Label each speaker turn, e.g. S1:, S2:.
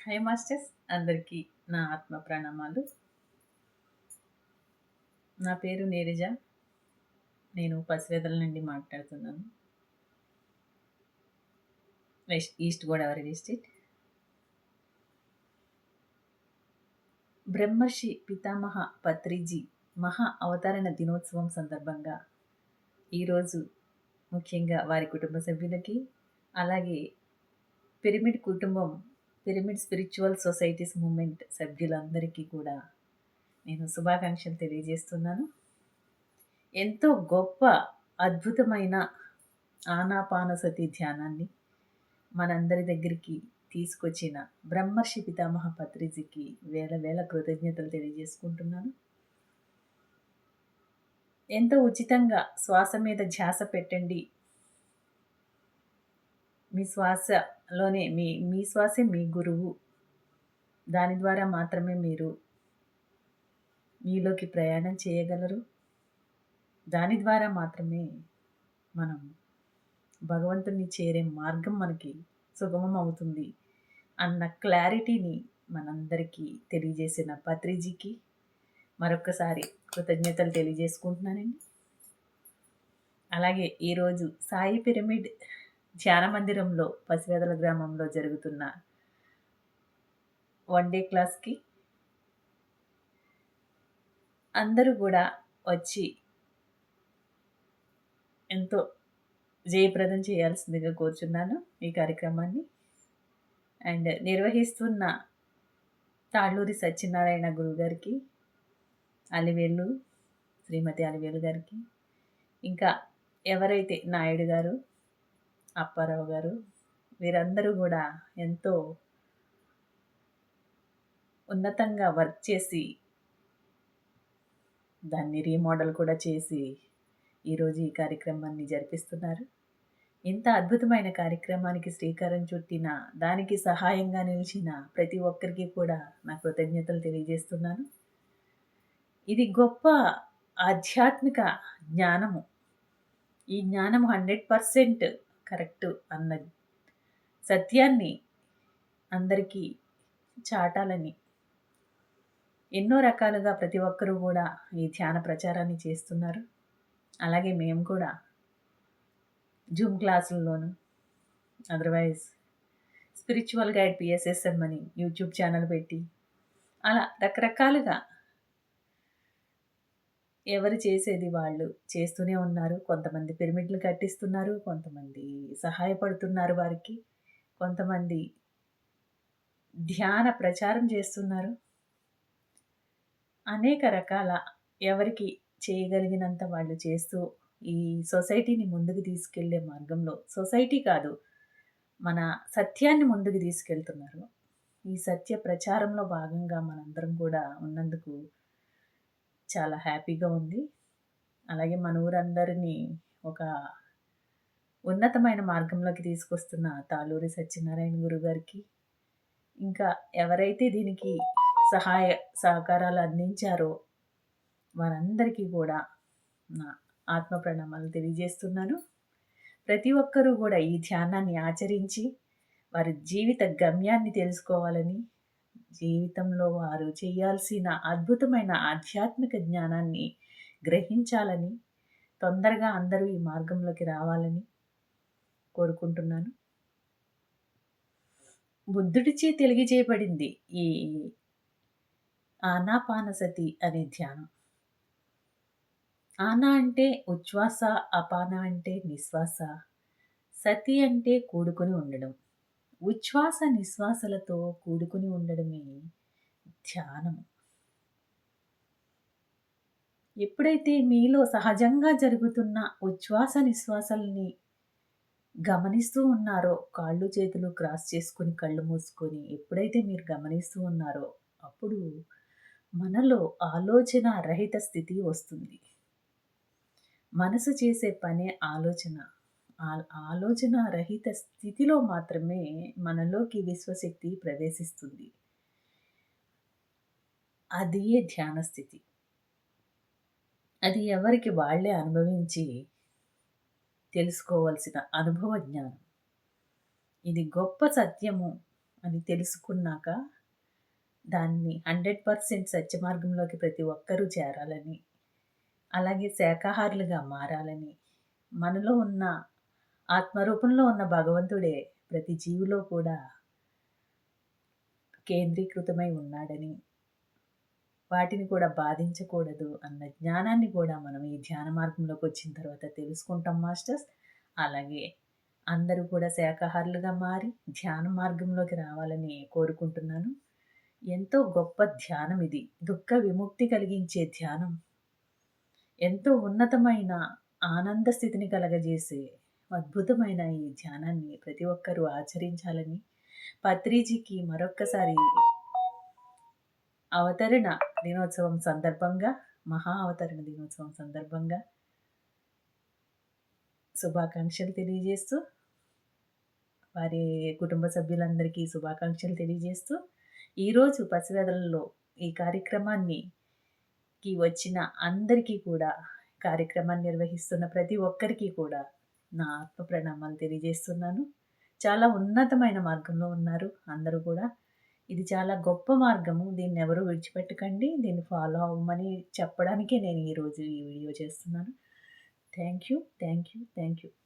S1: High masters అందరికీ నా ఆత్మ ప్రణామాలు. నా పేరు నీరజ. నేను పసివేదల నుండి మాట్లాడుతున్నాను. East Godavari district. బ్రహ్మర్షి పితామహ పత్రిజీ మహా అవతరణ దినోత్సవం సందర్భంగా ఈరోజు ముఖ్యంగా వారి కుటుంబ సభ్యులకి, అలాగే పిరమిడ్ కుటుంబం, పిరమిడ్ స్పిరిచువల్ సొసైటీస్ మూమెంట్ సభ్యులందరికీ కూడా నేను శుభాకాంక్షలు తెలియజేస్తున్నాను. ఎంతో గొప్ప అద్భుతమైన ఆనాపానసతి ధ్యానాన్ని మనందరి దగ్గరికి తీసుకొచ్చిన బ్రహ్మర్షి పితామహ పత్రిజీకి వేల వేల కృతజ్ఞతలు తెలియజేసుకుంటున్నాను. ఎంతో ఉచితంగా శ్వాస మీద ధ్యాస పెట్టండి, మీ శ్వాసలోనే మీ శ్వాసే మీ గురువు, దాని ద్వారా మాత్రమే మీరు మీలోకి ప్రయాణం చేయగలరు, దాని ద్వారా మాత్రమే మనం భగవంతుని చేరే మార్గం మనకి సుగమం అవుతుంది అన్న క్లారిటీని మనందరికీ తెలియజేసిన పత్రిజీకి మరొకసారి కృతజ్ఞతలు తెలియజేసుకుంటున్నానండి. అలాగే ఈరోజు సాయి పిరమిడ్ ధ్యాన మందిరంలో పసివేదల గ్రామంలో జరుగుతున్న వన్ డే క్లాస్కి అందరూ కూడా వచ్చి ఎంతో జయప్రదం చేయాల్సిందిగా కోరుచున్నాను ఈ కార్యక్రమాన్ని. అండ్ నిర్వహిస్తున్న తాళ్ళూరి సత్యనారాయణ గురువు గారికి, అలివేలు శ్రీమతి అలివేలు గారికి, ఇంకా ఎవరైతే నాయుడు గారు, అప్పారావు గారు, వీరందరూ కూడా ఎంతో ఉన్నతంగా వర్క్ చేసి దాన్ని రీమోడల్ కూడా చేసి ఈరోజు ఈ కార్యక్రమాన్ని జరిపిస్తున్నారు. ఇంత అద్భుతమైన కార్యక్రమానికి శ్రీకారం చుట్టిన, దానికి సహాయంగా నిలిచిన ప్రతి ఒక్కరికి కూడా నా కృతజ్ఞతలు తెలియజేస్తున్నాను. ఇది గొప్ప ఆధ్యాత్మిక జ్ఞానము. ఈ జ్ఞానము 100% కరెక్ట్ అన్న సత్యాన్ని అందరికీ చాటాలని ఎన్నో రకాలుగా ప్రతి ఒక్కరూ కూడా ఈ ధ్యాన ప్రచారాన్ని చేస్తున్నారు. అలాగే మేము కూడా జూమ్ క్లాసుల్లోనూ, అదర్వైజ్ స్పిరిచువల్ గైడ్ పిఎస్ఎస్ఎం అని యూట్యూబ్ ఛానల్ పెట్టి అలా రకరకాలుగా ఎవరు చేసేది వాళ్ళు చేస్తూనే ఉన్నారు. కొంతమంది పిరమిడ్లు కట్టిస్తున్నారు, కొంతమంది సహాయపడుతున్నారు వారికి, కొంతమంది ధ్యాన ప్రచారం చేస్తున్నారు. అనేక రకాల ఎవరికి చేయగలిగినంత వాళ్ళు చేస్తూ ఈ సొసైటీని ముందుకు తీసుకెళ్లే మార్గంలో, సొసైటీ కాదు మన సత్యాన్ని ముందుకు తీసుకెళ్తున్నారు. ఈ సత్య ప్రచారంలో భాగంగా మనందరం కూడా ఉన్నందుకు చాలా హ్యాపీగా ఉంది. అలాగే మన ఊరందరినీ ఒక ఉన్నతమైన మార్గంలోకి తీసుకొస్తున్న తాళ్ళూరి సత్యనారాయణ గురువు గారికి, ఇంకా ఎవరైతే దీనికి సహాయ సహకారాలు అందించారో వారందరికీ కూడా నా ఆత్మ ప్రణామాలు తెలియజేస్తున్నాను. ప్రతి ఒక్కరూ కూడా ఈ ధ్యానాన్ని ఆచరించి వారి జీవిత గమ్యాన్ని తెలుసుకోవాలని, జీవితంలో వారు చేయాల్సిన అద్భుతమైన ఆధ్యాత్మిక జ్ఞానాన్ని గ్రహించాలని, తొందరగా అందరూ ఈ మార్గంలోకి రావాలని కోరుకుంటున్నాను. బుద్ధుడిచే తెలియజేయబడింది ఈ ఆనాపానసతి అనే ధ్యానం. ఆనా అంటే ఉచ్ఛ్వాస, అపాన అంటే నిశ్వాస, సతి అంటే కూడుకుని ఉండడం. ఉచ్ఛ్వాస నిశ్వాసలతో కూడుకుని ఉండడమే ధ్యానం. ఎప్పుడైతే మీలో సహజంగా జరుగుతున్న ఉచ్ఛ్వాస నిశ్వాసాలని గమనిస్తూ ఉన్నారో, కాళ్ళు చేతులు క్రాస్ చేసుకొని కళ్ళు మూసుకొని ఎప్పుడైతే మీరు గమనిస్తూ ఉన్నారో అప్పుడు మనలో ఆలోచన రహిత స్థితి వస్తుంది. మనసు చేసే పనే ఆలోచన. ఆలోచన రహిత స్థితిలో మాత్రమే మనలోకి విశ్వశక్తి ప్రవేశిస్తుంది. అదే ధ్యాన స్థితి. అది ఎవరికి వాళ్ళే అనుభవించి తెలుసుకోవాల్సిన అనుభవ జ్ఞానం. ఇది గొప్ప సత్యము అని తెలుసుకున్నాక దాన్ని 100% సత్య మార్గంలోకి ప్రతి ఒక్కరూ చేరాలని, అలాగే శాకాహారులుగా మారాలని, మనలో ఉన్న ఆత్మరూపంలో ఉన్న భగవంతుడే ప్రతి జీవిలో కూడా కేంద్రీకృతమై ఉన్నాడని, వాటిని కూడా బాధించకూడదు అన్న జ్ఞానాన్ని కూడా మనం ఈ ధ్యాన మార్గంలోకొచ్చిన తర్వాత తెలుసుకుంటాం మాస్టర్స్. అలాగే అందరూ కూడా శాకాహారులుగా మారి ధ్యాన మార్గంలోకి రావాలని కోరుకుంటున్నాను. ఎంతో గొప్ప ధ్యానం ఇది. దుఃఖ విముక్తి కలిగించే ధ్యానం. ఎంతో ఉన్నతమైన ఆనంద స్థితిని కలగజేసే అద్భుతమైన ఈ ధ్యానాన్ని ప్రతి ఒక్కరూ ఆచరించాలని పత్రిజీకి మరొక్కసారి అవతరణ దినోత్సవం సందర్భంగా, మహా అవతరణ దినోత్సవం సందర్భంగా శుభాకాంక్షలు తెలియజేస్తూ, వారి కుటుంబ సభ్యులందరికీ శుభాకాంక్షలు తెలియజేస్తూ, ఈరోజు పసివెదలలో ఈ కార్యక్రమానికి వచ్చిన అందరికీ కూడా, కార్యక్రమాన్ని నిర్వహిస్తున్న ప్రతి ఒక్కరికి కూడా నా ఆత్మ ప్రణామాలు తెలియజేస్తున్నాను. చాలా ఉన్నతమైన మార్గంలో ఉన్నారు అందరూ కూడా. ఇది చాలా గొప్ప మార్గము. దీన్నెవరూ విడిచిపెట్టకండి. దీన్ని ఫాలో అవ్వమని చెప్పడానికే నేను ఈరోజు ఈ వీడియో చేస్తున్నాను. Thank you. Thank you. Thank you.